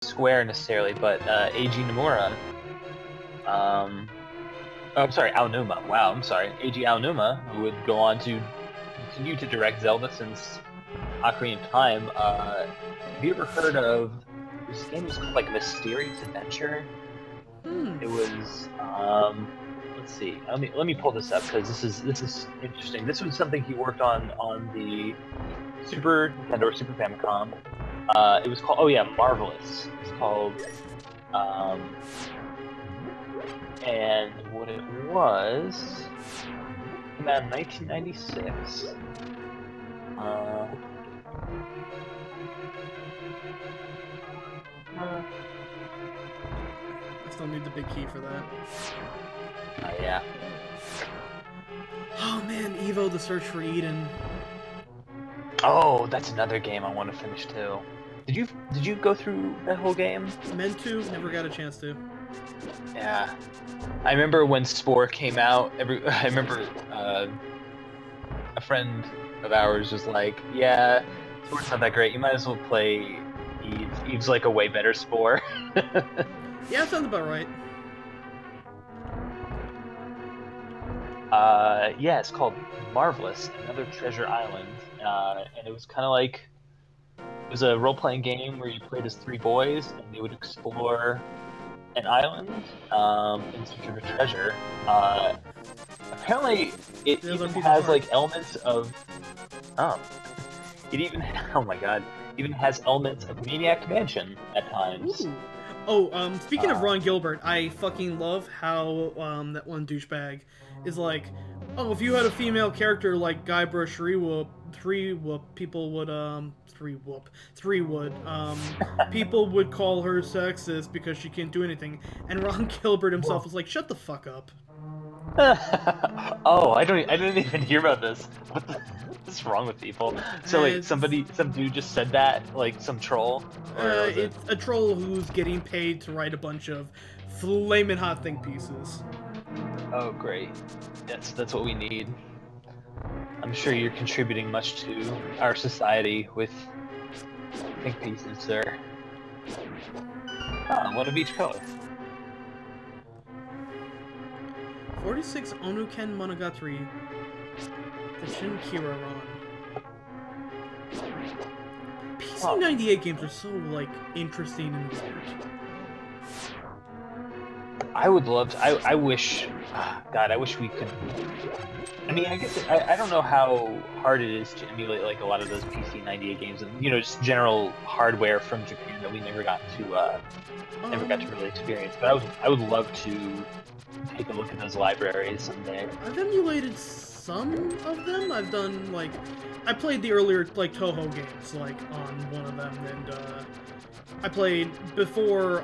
Square necessarily, but Eiji Nomura. Oh, I'm sorry, Aonuma. Wow, I'm sorry, Eiji Aonuma, who would go on to continue to direct Zelda since Ocarina of Time. Have you ever heard of this game? Was called like Mysterious Adventure. It was. Let's see. Let me pull this up because this is interesting. This was something he worked on the Super Nintendo or Super Famicom. It was called. Oh yeah, Marvelous. It's called. And what it was came out in 1996. I still need the big key for that. Yeah. Oh man, Evo: The Search for Eden. Oh, that's another game I want to finish too. Did you go through that whole game? Meant to, never got a chance to. Yeah. I remember when Spore came out. I remember a friend of ours was like, "Yeah, Spore's not that great. You might as well play Eve. Eve's like a way better Spore." Yeah, sounds about right. Yeah, it's called Marvelous, Another Treasure Island, and it was kind of like it was a role-playing game where you played as three boys and they would explore an island in search of a treasure. Apparently, it even has like elements of oh my god, even has elements of Maniac Mansion at times. Ooh. Oh, speaking of Ron Gilbert, I fucking love how that one douchebag is like, oh, if you had a female character like Guybrush Threepwood, people would people would call her sexist because she can't do anything. And Ron Gilbert himself was like, shut the fuck up. Oh, I didn't even hear about this. What's wrong with people? So like some dude just said that, like some troll? It's a troll who's getting paid to write a bunch of flaming hot think pieces. Oh great. That's what we need. I'm sure you're contributing much to our society with think pieces, sir. One of each color. 46 Onuken Monogatari. The Shinkira Ron. PC98 games are so, like, interesting and weird. I would love to. I wish. God, I wish we could. I mean, I guess I don't know how hard it is to emulate like a lot of those PC98 games, and just general hardware from Japan that we never got to really experience. But I would love to take a look at those libraries someday. I've emulated some of them. I've done like I played the earlier like Toho games like on one of them, and I played before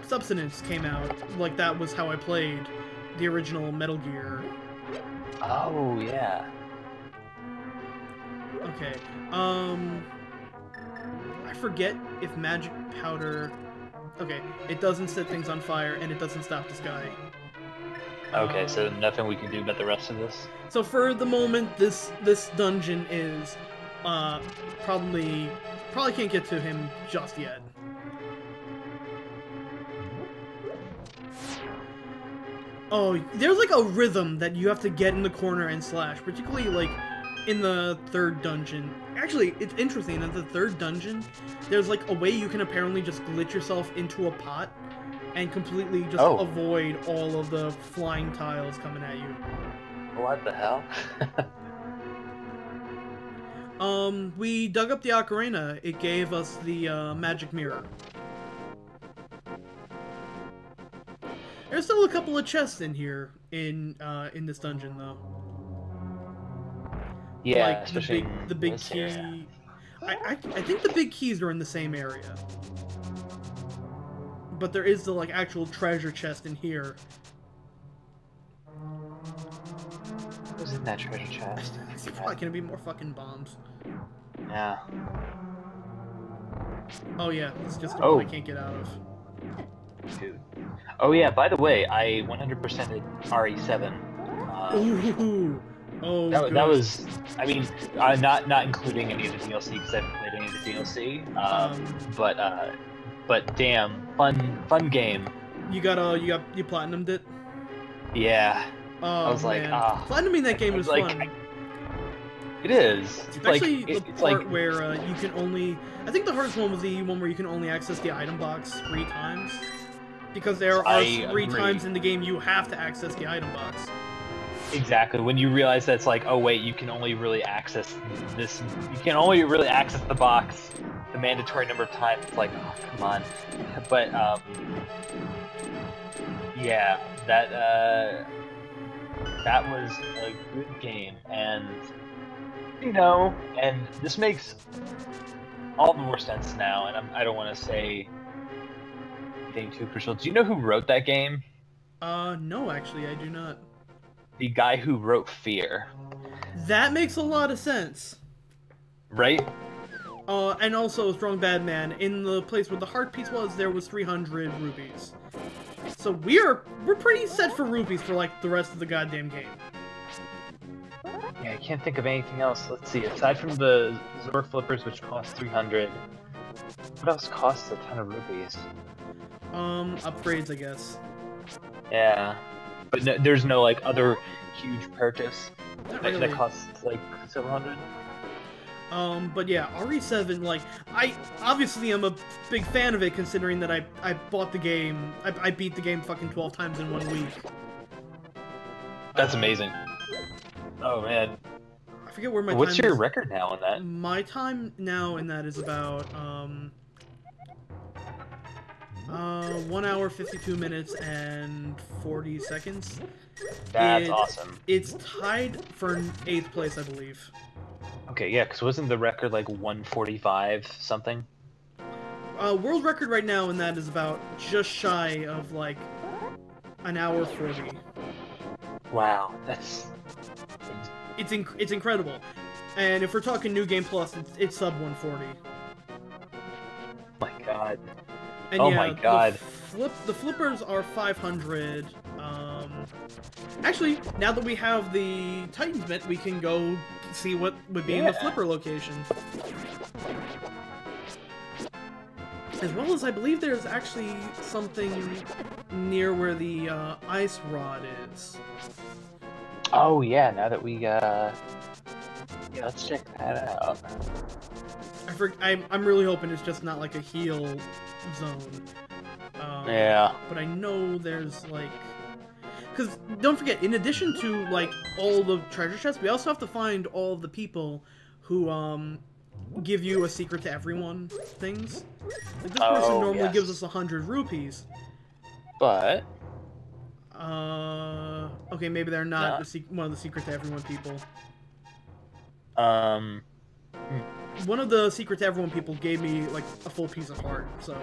Subsistence came out. Like that was how I played the original Metal Gear. Oh yeah. Okay. I forget if magic powder. Okay, it doesn't set things on fire and it doesn't stop this guy. Okay, so nothing we can do about the rest of this. So for the moment, this dungeon is probably can't get to him just yet. Oh, there's like a rhythm that you have to get in the corner and slash, particularly like in the third dungeon. Actually, it's interesting, in the third dungeon, there's like a way you can apparently just glitch yourself into a pot and completely just avoid all of the flying tiles coming at you. What the hell? We dug up the ocarina. It gave us the magic mirror. There's still a couple of chests in here in this dungeon, though. Yeah, like especially the big key. Area. I think the big keys are in the same area, but there is the like actual treasure chest in here. What was in that treasure chest? It's probably gonna be more fucking bombs. Yeah. Oh yeah, it's just a one I can't get out of. Dude. Oh yeah, by the way, I 100%ed RE7. Ooh. Oh, that was, I mean, not including any of the DLC because I haven't played any of the DLC. But but damn, fun game. You platinumed it? Yeah. Oh, I was like, man. ah. Platinuming that game is like, fun. It is. Especially it's the it's part like, where you can only... I think the hardest one was the one where you can only access the item box 3 times. Because there are I 3 agree. times in the game you have to access the item box. Exactly. When you realize that it's like, oh wait, you can only really access this. You can only really access the box the mandatory number of times. It's like, oh come on. But yeah, that was a good game, and and this makes all the more sense now. And I don't want to say anything too crucial. Do you know who wrote that game? No, actually, I do not. The guy who wrote Fear. That makes a lot of sense. Right? And also, Strong Bad Man, in the place where the heart piece was, there was 300 rupees. So we're pretty set for rupees for, like, the rest of the goddamn game. Yeah, I can't think of anything else. Let's see. Aside from the Zor flippers, which cost 300, what else costs a ton of rupees? Upgrades, I guess. Yeah. But no, there's no, like, other huge purchase that costs, like, several hundred? But yeah, RE7, like, I obviously am a big fan of it, considering that I bought the game, I beat the game fucking 12 times in 1 week. That's amazing. Oh, man. I forget where my What's time your is. record now on that? My time now in that is about, 1 hour, 52 minutes, and 40 seconds. That's awesome. It's tied for 8th place, I believe. Okay, yeah, because wasn't the record like 145 something? World record right now in that is about just shy of like an hour 40. Wow, that's... It's incredible. And if we're talking New Game Plus, it's sub 140. Oh my god. And oh yeah, my god. The flippers are 500. Actually, now that we have the Titans Mitt, we can go see what would be in the flipper location. As well as I believe there's actually something near where the ice rod is. Oh yeah, now that we yeah, let's check that out. I'm really hoping it's just not like a heal zone. Yeah. But I know there's like... Because, don't forget, in addition to, like, all the treasure chests, we also have to find all the people who, give you a secret to everyone things. Like, this person normally gives us 100 rupees. But... okay, maybe they're not one of the secret to everyone people. One of the secret to everyone people gave me, like, a full piece of heart, so...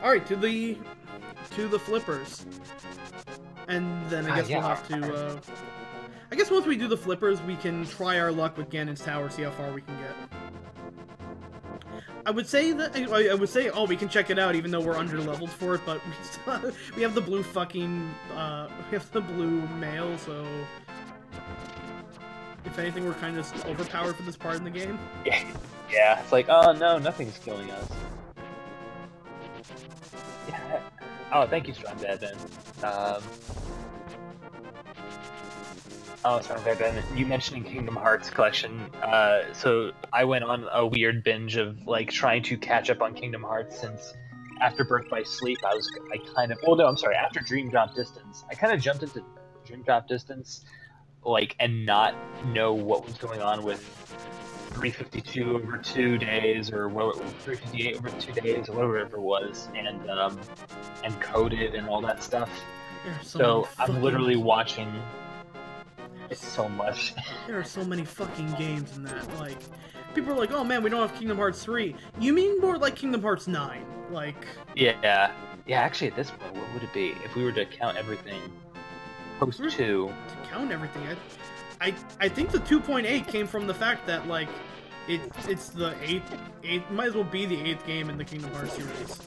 Alright, to the flippers. And then I guess we'll have to, I guess once we do the flippers, we can try our luck with Ganon's Tower, see how far we can get. I would say, oh, we can check it out even though we're under-leveled for it, but we have the blue fucking, we have the blue mail, so... If anything, we're kind of overpowered for this part in the game. Yeah, it's like, oh no, nothing's killing us. Yeah. Oh, thank you, Strong Bad Ben. Oh, Strong Bad Ben, you mentioning Kingdom Hearts collection. So I went on a weird binge of like trying to catch up on Kingdom Hearts since after Birth by Sleep. After Dream Drop Distance, I kind of jumped into Dream Drop Distance, like, and not know what was going on with 352 over 2 days, or 358 over 2 days, or whatever it was, and coded and all that stuff. So I'm literally watching it so much. There are so many fucking games in that. Like, people are like, "Oh man, we don't have Kingdom Hearts 3." You mean more like Kingdom Hearts 9? Like. Yeah. Actually, at this point, what would it be if we were to count everything? Post 2. To count everything, I think the 2.8 came from the fact that like it's the 8th might as well be the 8th game in the Kingdom Hearts series.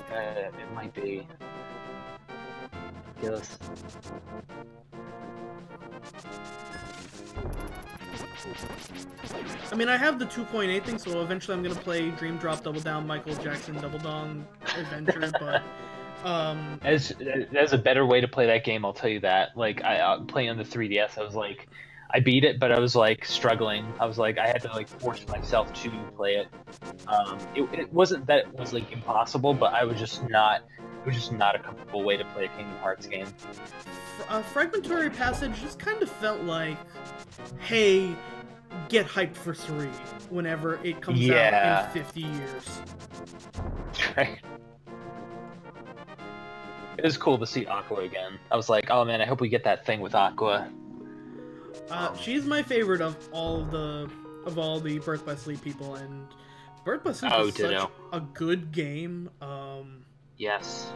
It might be. Yes. I mean, I have the 2.8 thing, so eventually I'm gonna play Dream Drop Double Down Michael Jackson Double Dong Adventure, but There's a better way to play that game, I'll tell you that. Like, I playing on the 3DS, I was like, I beat it, but I was like struggling. I was like, I had to like force myself to play it. It wasn't that it was like impossible, but I was just not. It was just not a comfortable way to play a Kingdom Hearts game. Fragmentary Passage just kind of felt like, hey, get hyped for 3 whenever it comes out in 50 years. Right. It was cool to see Aqua again. I was like, oh man, I hope we get that thing with Aqua. She's my favorite of all the Birth by Sleep people, and Birth by Sleep is such a good game. Yes.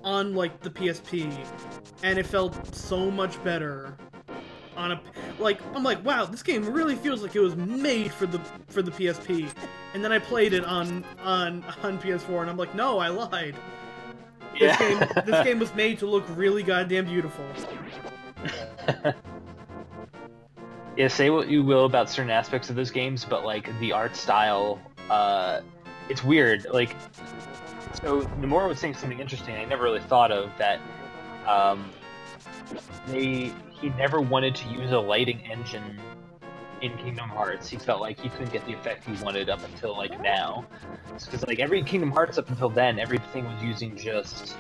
On like the PSP, and it felt so much better on a I'm like, wow, this game really feels like it was made for the PSP, and then I played it on PS4, and I'm like, no, I lied. This game was made to look really goddamn beautiful. Yeah, say what you will about certain aspects of those games, but like the art style, it's weird. Like, so Nomura was saying something interesting I never really thought of, that he never wanted to use a lighting engine in Kingdom Hearts. He felt like he couldn't get the effect he wanted up until like now. Because like every Kingdom Hearts up until then, everything was using just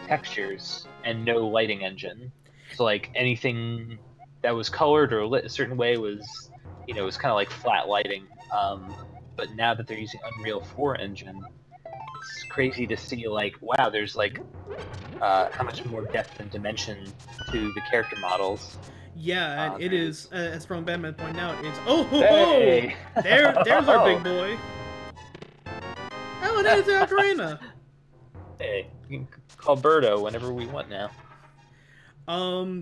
textures and no lighting engine. So like anything that was colored or lit a certain way was, you know, it was kind of like flat lighting. But now that they're using Unreal 4 engine, it's crazy to see like, wow, there's like how much more depth and dimension to the character models. Yeah, it is, as Strong Batman pointed out, it's hey! There's our big boy. Oh, and there's Ocarina. Hey, you can call Birdo whenever we want now.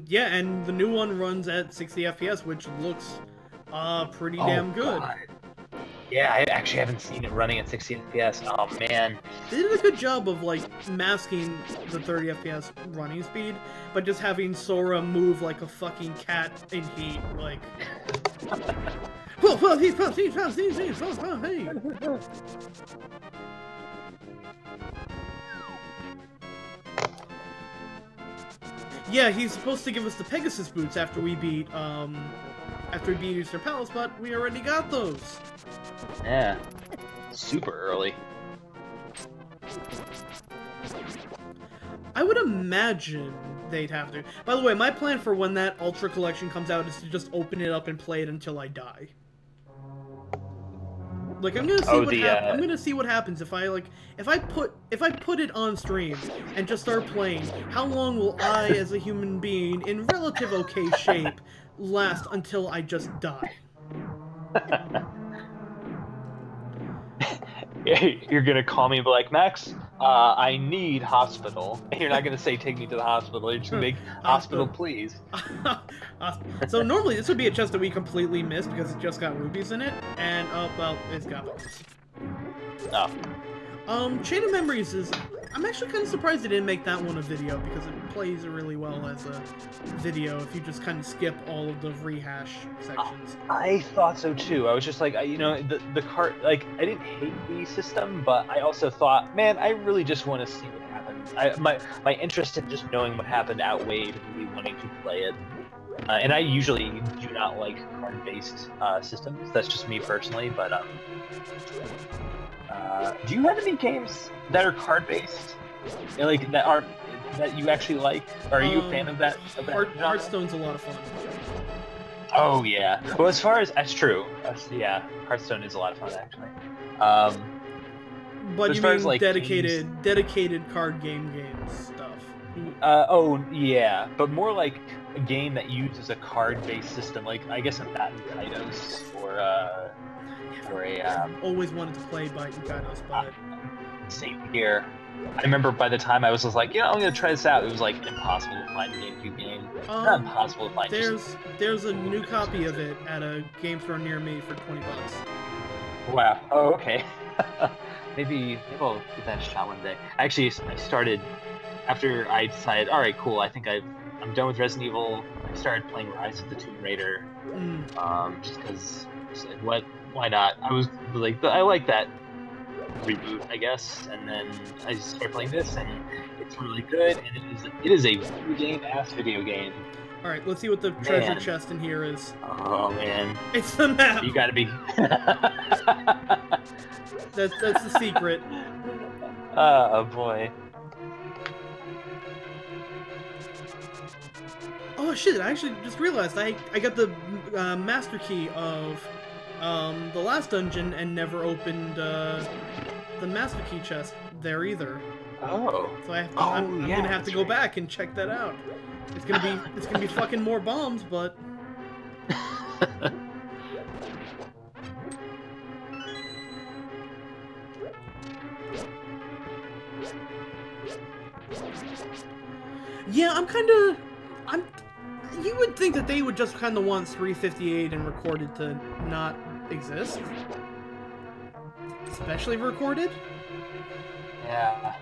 Yeah, and the new one runs at 60 FPS, which looks pretty damn good. God. Yeah, I actually haven't seen it running at 60 FPS. Oh man. They did a good job of like masking the 30 FPS running speed, but just having Sora move like a fucking cat in heat, like. Yeah, he's supposed to give us the Pegasus boots after we beat Eastern Palace, but we already got those. Yeah, super early. I would imagine they'd have to. By the way, my plan for when that Ultra Collection comes out is to just open it up and play it until I die. Like I'm gonna see I'm gonna see what happens if I put it on stream and just start playing. How long will I, as a human being in relative okay shape, last until I just die? You're gonna call me and be like, Max, I need hospital. You're not gonna say take me to the hospital. You're just gonna make hospital, please. So normally this would be a chest that we completely missed because it just got rubies in it, and well, it's got those. Oh. Chain of Memories is. I'm actually kind of surprised they didn't make that one a video because it plays really well as a video if you just kind of skip all of the rehash sections. I thought so too. I was just like, you know, the cart, like, I didn't hate the system, but I also thought, man, I really just want to see what happens. My interest in just knowing what happened outweighed me wanting to play it. And I usually do not like card-based systems. That's just me personally, but do you have any games that are card-based? Like that you actually like? Or are you a fan of that? Hearthstone's a lot of fun. Oh yeah. Well, as far as that's true. Yeah, Hearthstone is a lot of fun actually. But you mean like dedicated card games stuff? Oh yeah, but more like a game that uses a card-based system, like I guess a Bat and Kaitos or a. Always wanted to play Bite and Kaitos, but same here. I remember by the time I was just like, yeah, I'm gonna try this out. It was like impossible to find a GameCube game. Not impossible to find. There's a new copy of it at a game store near me for $20. Wow. Oh, okay. maybe I'll give that a shot one day. Actually, I started after I decided, all right, cool. I think I'm done with Resident Evil. I started playing Rise of the Tomb Raider. Mm. Just because, like, what? Why not? I was like, I like that reboot, I guess, and then I started playing this, and it's really good, and it is a video game ass video game. All right, let's see what the treasure chest in here is. Oh man, it's the map. You gotta be. that's the secret. Oh boy. Oh shit! I actually just realized I got the master key of the last dungeon and never opened the master key chest there either. Oh. So I'm gonna have to go back and check that out. It's gonna be fucking more bombs, but. Yeah, you would think that they would just kind of want 358 and recorded to not exist. Especially recorded? Yeah.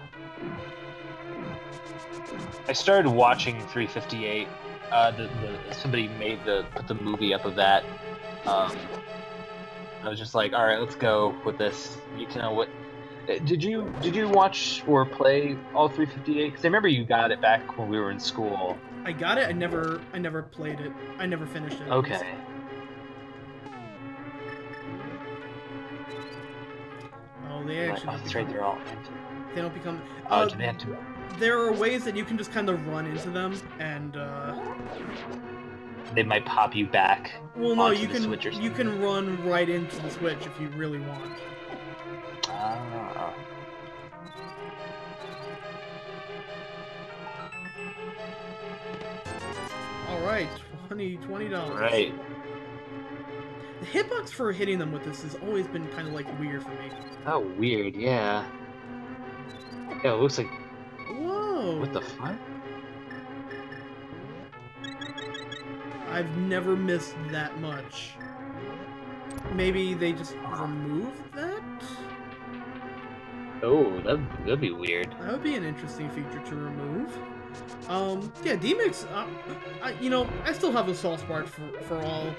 I started watching 358. Somebody put the movie up of that. I was just like, all right, let's go with this. You know what? Did you watch or play all 358? Because I remember you got it back when we were in school. I got it. I never played it. I never finished it. Okay. Oh, they actually. That's right. They're all empty. They don't become. Oh, do they have to? There are ways that you can just kind of run into them, and they might pop you back. Well, no, you can run right into the switch if you really want. Ah. All right, $20. Right. The hitbox for hitting them with this has always been kind of like weird for me. Oh, weird, yeah. Yeah, it looks like. Whoa! What the fuck? I've never missed that much. Maybe they just removed that? Oh, that'd be weird. That would be an interesting feature to remove. Yeah, D-Mix, I still have a soft spot for all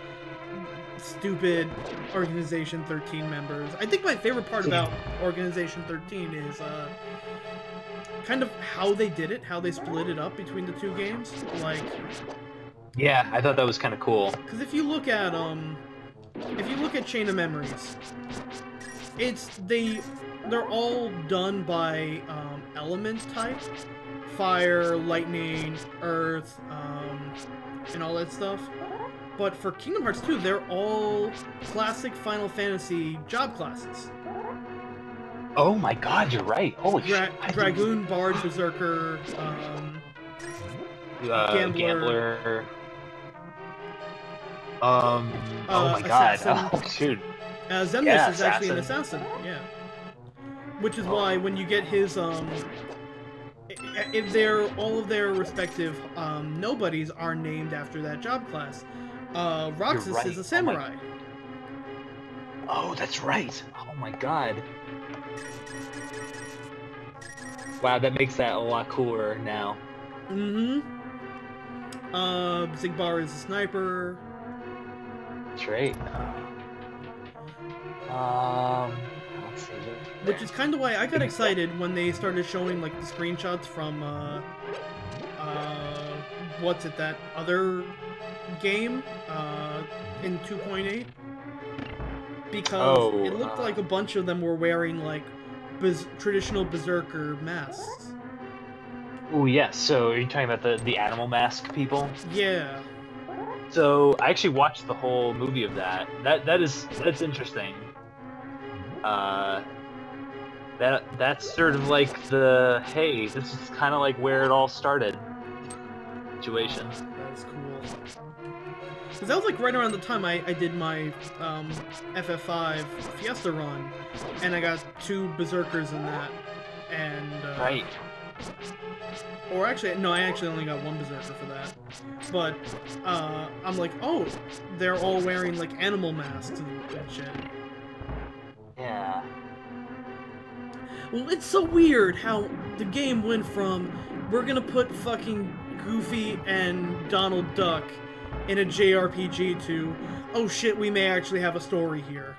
stupid Organization 13 members. I think my favorite part about Organization 13 is, kind of how they did it, how they split it up between the two games. Like... Yeah, I thought that was kind of cool. Because if you look at Chain of Memories, they're all done by element type, fire, lightning, earth, and all that stuff. But for Kingdom Hearts 2, they're all classic Final Fantasy job classes. Oh my god, you're right. Holy shit. Dragoon, Bard, Berserker, Gambler. Oh my god. Assassin. Oh shoot. Xemnas is actually an assassin, yeah. Which is why when you get his if all of their respective nobodies are named after that job class. Roxas is a samurai. Oh, that's right. Oh my god. Wow, that makes that a lot cooler now. Mm-hmm. Zigbar is a sniper. That's right. Let's see. Which is kind of why I got excited when they started showing like the screenshots from what's it, that other game in 2.8, because it looked like a bunch of them were wearing like traditional Berserker masks. Oh yes. So are you talking about the animal mask people? Yeah. So I actually watched the whole movie of that. That's interesting. That's sort of like the hey, this is kind of like where it all started situation. That's cool. Because that was like right around the time I did my FF5 Fiesta run, and I got 2 Berserkers in that, and right. Or actually, no, I actually only got 1 Berserker for that. But I'm like, oh, they're all wearing like animal masks and shit. Yeah. Well, it's so weird how the game went from we're gonna put fucking Goofy and Donald Duck in a JRPG to, oh shit, we may actually have a story here.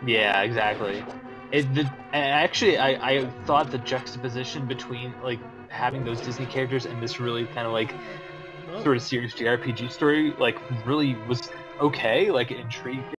Yeah, exactly. Actually, I thought the juxtaposition between like having those Disney characters and this really kind of like sort of serious JRPG story like really was okay, like it intrigued